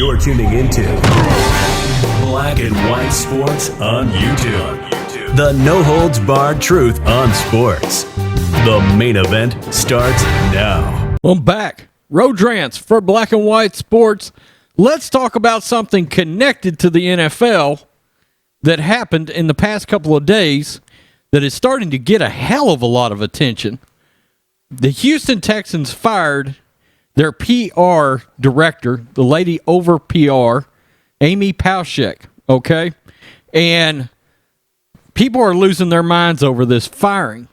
You're tuning into Black and White Sports on YouTube. The no-holds-barred truth on sports. The main event starts now. I'm back. Rodrans for Black and White Sports. Let's talk about something connected to the NFL that happened in the past couple of days that is starting to get a hell of a lot of attention. The Houston Texans fired their PR director, the lady over PR, Amy Pauschek, okay? And people are losing their minds over this firing,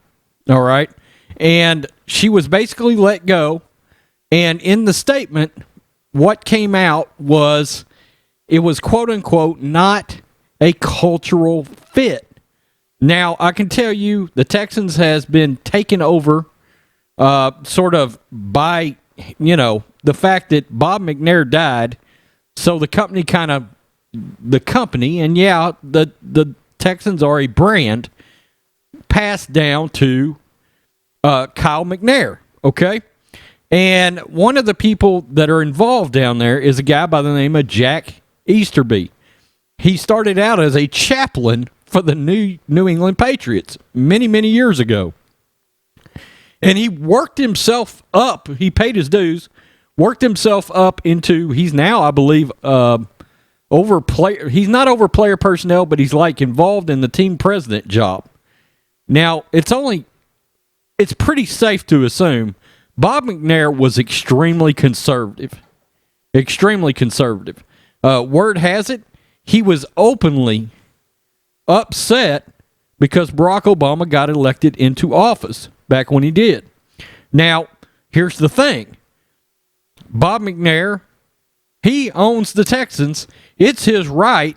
all right? And she was basically let go. And in the statement, what came out was it was, quote-unquote, not a cultural fit. Now, I can tell you the Texans has been taken over sort of by, the fact that Bob McNair died. So the company and the Texans are a brand passed down to Kyle McNair, okay? And one of the people that are involved down there is a guy by the name of Jack Easterby. He started out as a chaplain for the New England Patriots many, many years ago. And he worked himself up. He paid his dues, worked himself up into, he's now, I believe, he's not over player personnel, but he's like involved in the team president job. Now, it's pretty safe to assume Bob McNair was extremely conservative. Extremely conservative. Word has it, he was openly upset because Barack Obama got elected into office back when he did. Now, here's the thing. Bob McNair, he owns the Texans. It's his right,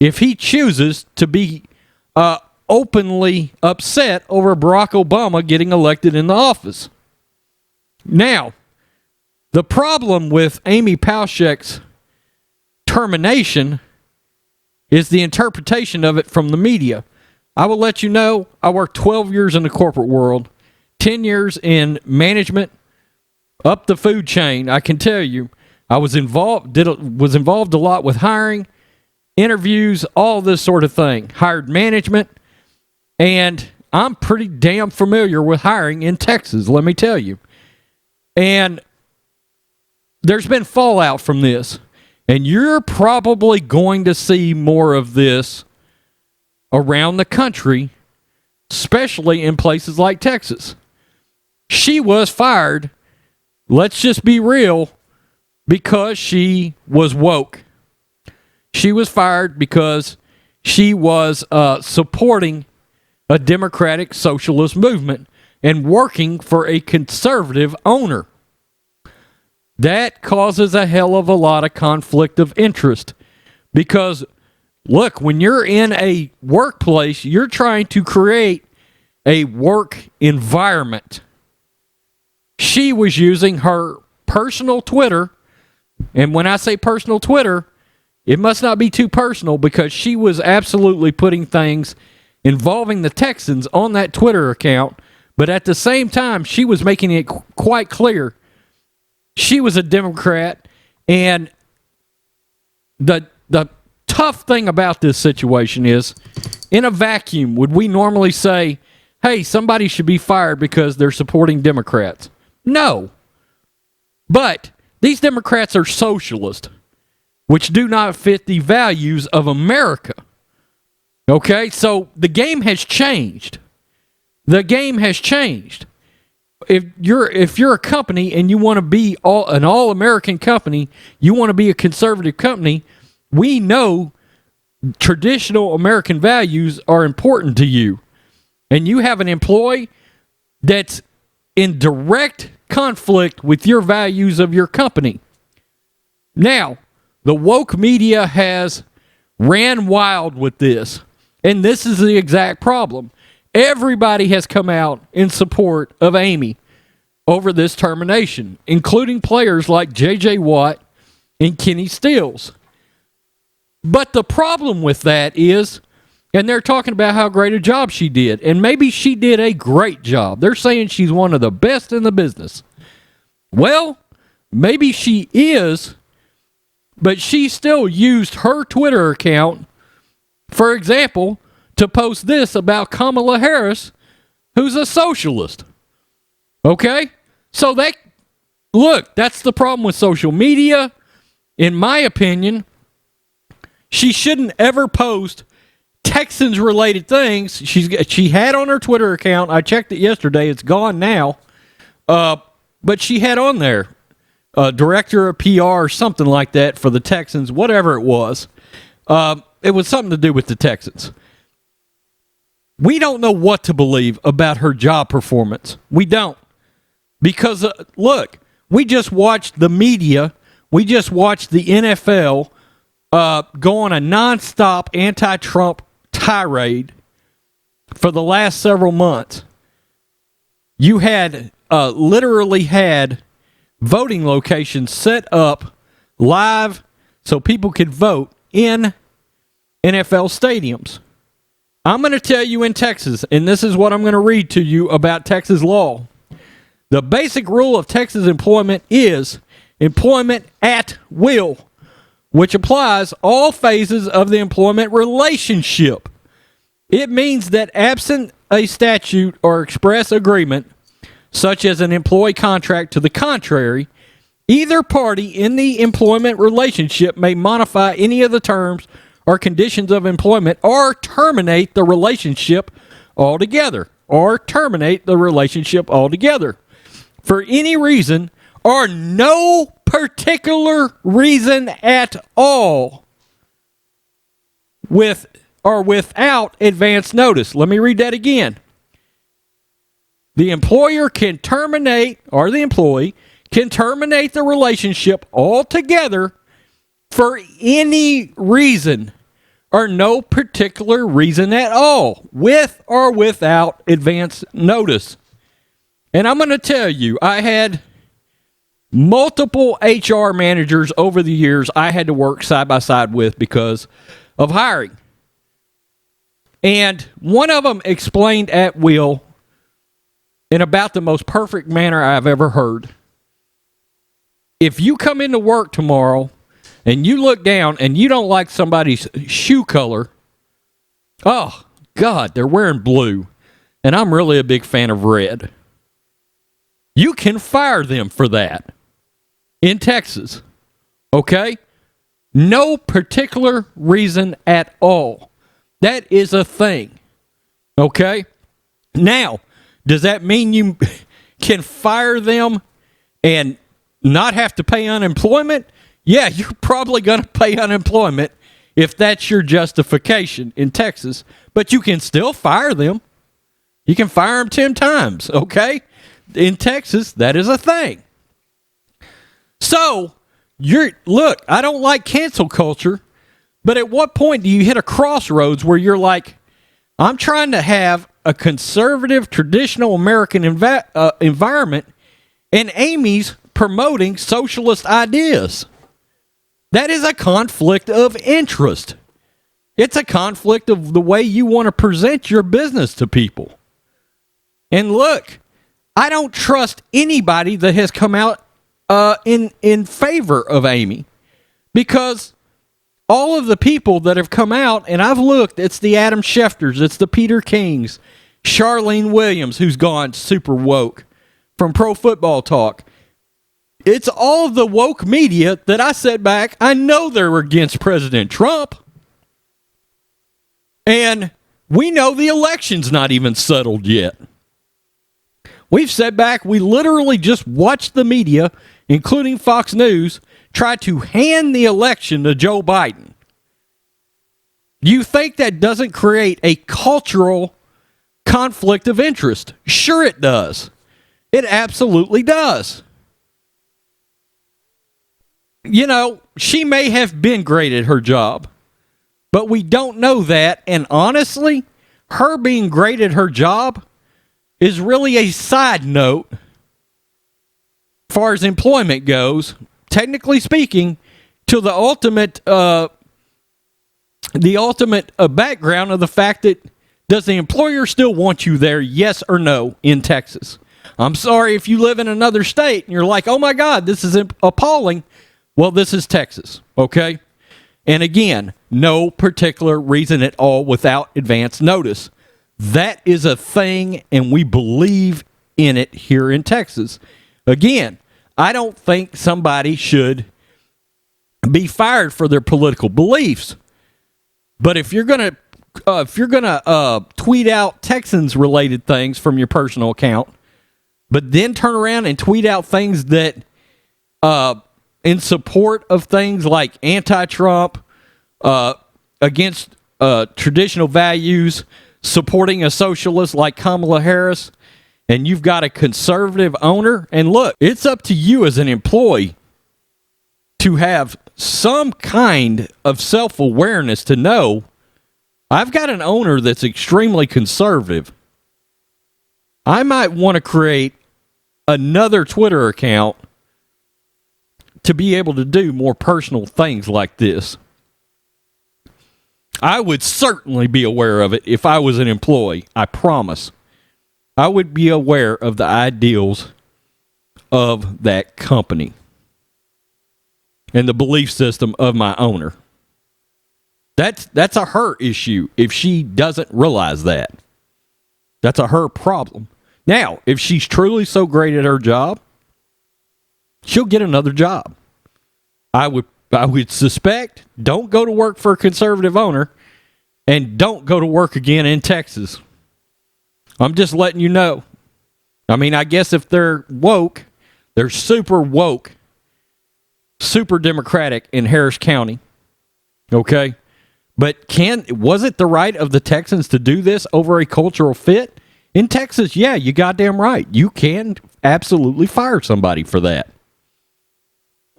if he chooses, to be openly upset over Barack Obama getting elected in the office. Now, the problem with Amy Pauschek's termination is the interpretation of it from the media. I will let you know, I worked 12 years in the corporate world, 10 years in management, up the food chain. I can tell you, I was involved a lot with hiring, interviews, all this sort of thing. Hired management, and I'm pretty damn familiar with hiring in Texas, let me tell you. And there's been fallout from this, and you're probably going to see more of this around the country, especially in places like Texas. She was fired, let's just be real, because she was woke. She was fired because she was supporting a democratic socialist movement and working for a conservative owner. That causes a hell of a lot of conflict of interest because, look, when you're in a workplace, you're trying to create a work environment. She was using her personal Twitter, and when I say personal Twitter, it must not be too personal because she was absolutely putting things involving the Texans on that Twitter account, but at the same time, she was making it quite clear she was a Democrat, and the tough thing about this situation is, in a vacuum, would we normally say, hey, somebody should be fired because they're supporting Democrats? No. But these Democrats are socialist, which do not fit the values of America. Okay, so the game has changed. The game has changed. If you're a company and you want to be an all-American company, you want to be a conservative company, we know traditional American values are important to you. And you have an employee that's in direct conflict with your values of your company. Now, the woke media has ran wild with this, and this is the exact problem. Everybody has come out in support of Amy over this termination, including players like J.J. Watt and Kenny Stills. But the problem with that is, and they're talking about how great a job she did, and maybe she did a great job. They're saying she's one of the best in the business. Well, maybe she is, But she still used her Twitter account, for example, to post this about Kamala Harris, who's a socialist. Okay? So that's the problem with social media. In my opinion, she shouldn't ever post Texans related things. She had on her Twitter account, I checked it yesterday, it's gone now. But she had on there director of PR or something like that for the Texans, whatever it was. It was something to do with the Texans. We don't know what to believe about her job performance. We don't. Because, look, we just watched the media, we just watched the NFL go on a nonstop anti-Trump tirade for the last several months. You had literally had voting locations set up live so people could vote in NFL stadiums. I'm going to tell you in Texas, and this is what I'm going to read to you about Texas law. The basic rule of Texas employment is employment at will, which applies all phases of the employment relationship. It means that absent a statute or express agreement, such as an employee contract to the contrary, either party in the employment relationship may modify any of the terms or conditions of employment or terminate the relationship altogether. For any reason or no particular reason at all, with or without advance notice. Let me read that again. The employer can terminate, or the employee can terminate the relationship altogether for any reason or no particular reason at all, with or without advance notice. And I'm going to tell you, I had multiple HR managers over the years I had to work side by side with because of hiring. And one of them explained at will in about the most perfect manner I've ever heard. If you come into work tomorrow and you look down and you don't like somebody's shoe color, oh, God, they're wearing blue, and I'm really a big fan of red. You can fire them for that in Texas, okay? No particular reason at all. That is a thing, okay? Now, does that mean you can fire them and not have to pay unemployment? Yeah, you're probably going to pay unemployment if that's your justification in Texas, but you can still fire them. You can fire them 10 times, okay? In Texas, that is a thing. So, look, I don't like cancel culture, but at what point do you hit a crossroads where you're like, I'm trying to have a conservative, traditional American environment, and Amy's promoting socialist ideas? That is a conflict of interest. It's a conflict of the way you want to present your business to people. And look, I don't trust anybody that has come out in favor of Amy, because all of the people that have come out, and I've looked, it's the Adam Schefters, it's the Peter Kings, Charlene Williams, who's gone super woke from Pro Football Talk. It's all of the woke media that I sat back. I know they're against President Trump. And we know the election's not even settled yet. We've sat back. We literally just watched the media, including Fox News, try to hand the election to Joe Biden. You think that doesn't create a cultural conflict of interest? Sure it does. It absolutely does. You know, she may have been great at her job, but we don't know that. And honestly, her being great at her job is really a side note as far as employment goes, technically speaking, to the ultimate background of the fact that, does the employer still want you there, yes or no, in Texas? I'm sorry if you live in another state and you're like, oh my God, this is appalling. Well, this is Texas, okay? And again, no particular reason at all without advance notice. That is a thing, and we believe in it here in Texas. Again, I don't think somebody should be fired for their political beliefs. But if you're gonna tweet out Texans related things from your personal account, but then turn around and tweet out things that in support of things like anti-Trump, against traditional values, supporting a socialist like Kamala Harris, and you've got a conservative owner, and look, it's up to you as an employee to have some kind of self-awareness to know, I've got an owner that's extremely conservative. I might want to create another Twitter account to be able to do more personal things like this. I would certainly be aware of it if I was an employee. I promise. I would be aware of the ideals of that company and the belief system of my owner. That's a her issue if she doesn't realize that. That's a her problem. Now, if she's truly so great at her job, she'll get another job. I would suspect, don't go to work for a conservative owner and don't go to work again in Texas. I'm just letting you know. I mean, I guess if they're woke, they're super woke, super Democratic in Harris County. Okay? But was it the right of the Texans to do this over a cultural fit? In Texas, yeah, you goddamn right. You can absolutely fire somebody for that.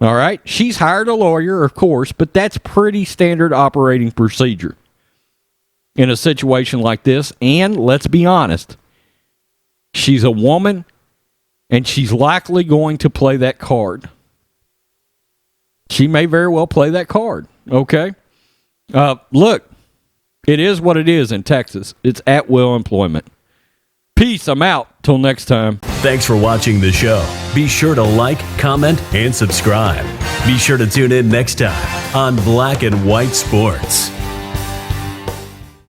All right? She's hired a lawyer, of course, but that's pretty standard operating procedure in a situation like this. And let's be honest, she's a woman, and she's likely going to play that card. She may very well play that card, okay? Look, it is what it is in Texas. It's at-will employment. Peace. I'm out. Till next time. Thanks for watching the show. Be sure to like, comment, and subscribe. Be sure to tune in next time on Black and White Sports.